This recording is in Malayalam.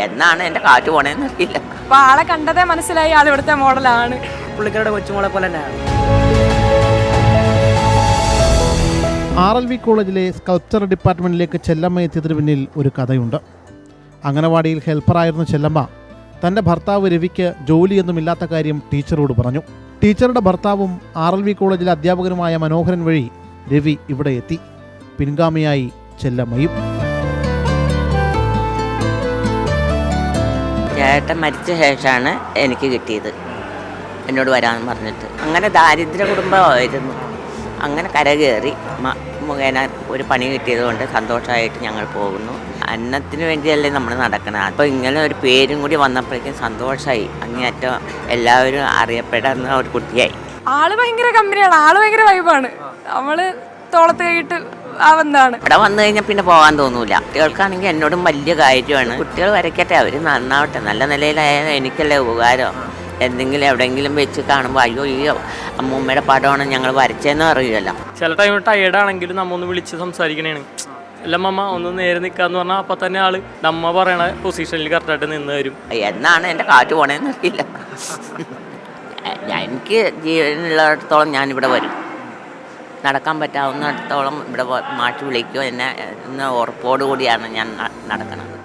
എന്നാണ് എൻ്റെ കാറ്റ് പോണേന്ന് അറിയില്ല. അപ്പൊ ആളെ കണ്ടതേ മനസ്സിലായി ആൾ ഇവിടുത്തെ മോഡലാണ്. പുള്ളിക്കാരുടെ കൊച്ചുമോളെ പോലെ തന്നെയാണ്. RLV കോളേജിലെ സ്കൾപ്ചർ ഡിപ്പാർട്ട്മെൻറ്റിലേക്ക് ചെല്ലമ്മ എത്തിയതിന് പിന്നിൽ ഒരു കഥയുണ്ട്. അംഗനവാടിയിൽ ഹെൽപ്പറായിരുന്ന ചെല്ലമ്മ തൻ്റെ ഭർത്താവ് രവിക്ക് ജോലിയൊന്നുമില്ലാത്ത കാര്യം ടീച്ചറോട് പറഞ്ഞു. ടീച്ചറുടെ ഭർത്താവും RLV കോളേജിലെ അധ്യാപകനുമായ മനോഹരൻ വഴി രവി ഇവിടെ എത്തി. പിൻഗാമിയായി ചെല്ലമ്മയും. ചേട്ടൻ മരിച്ച ശേഷമാണ് എനിക്ക് കിട്ടിയത്, എന്നോട് വരാമെന്ന് പറഞ്ഞിട്ട്. അങ്ങനെ ദാരിദ്ര്യ കുടുംബമായിരുന്നു. അങ്ങനെ കരകയറി മുഖേന ഒരു പണി കിട്ടിയത് കൊണ്ട് സന്തോഷമായിട്ട് ഞങ്ങൾ പോകുന്നു. അന്നത്തിന് വേണ്ടിയല്ലേ നമ്മൾ നടക്കണം. അപ്പോൾ ഇങ്ങനെ ഒരു പേരും കൂടി വന്നപ്പോഴേക്കും സന്തോഷമായി. അങ്ങേയറ്റം എല്ലാവരും അറിയപ്പെടുന്ന ഒരു കുട്ടിയായി. ആള് ഭയങ്കര കമ്പനിയാണ്, ആള് ഭയങ്കര വൈബാണ്. നമ്മള് തോളത്ത് കഴിഞ്ഞിട്ട് ആവുന്നതാണ്. ഇവിടെ വന്നു കഴിഞ്ഞാൽ പിന്നെ പോകാൻ തോന്നൂല. കുട്ടികൾക്കാണെങ്കിൽ എന്നോടും വലിയ കാര്യമാണ്. കുട്ടികൾ വരയ്ക്കട്ടെ, അവർ നന്നാവട്ടെ. നല്ല നിലയിലായാലും എനിക്കല്ലേ ഉപകാരം. എന്തെങ്കിലും എവിടെയെങ്കിലും വെച്ച് കാണുമ്പോൾ അയ്യോ ഈ അമ്മൂമ്മയുടെ പടമാണ് ഞങ്ങൾ വരച്ചതെന്ന് അറിയുമല്ലോ. ചില ടൈം ടയേർഡാണെങ്കിലും നമ്മ ഒന്ന് വിളിച്ച് സംസാരിക്കണേണ്. അല്ല അമ്മ ഒന്ന് നേരെ നിൽക്കാന്ന് പറഞ്ഞാൽ അപ്പം തന്നെ ആള് നമ്മ പറയണ പൊസിഷനിൽ കറക്റ്റായിട്ട് നിന്ന് വരും. എന്നാണ് എൻ്റെ കാറ്റ് പോണേന്ന് അറിയില്ല. എനിക്ക് ജീവനുള്ളിടത്തോളം ഞാനിവിടെ വരും. നടക്കാൻ പറ്റാവുന്നിടത്തോളം ഇവിടെ മാറ്റി വിളിക്കുമോ എന്നെ എന്ന ഉറപ്പോടുകൂടിയാണ് ഞാൻ നടക്കുന്നത്.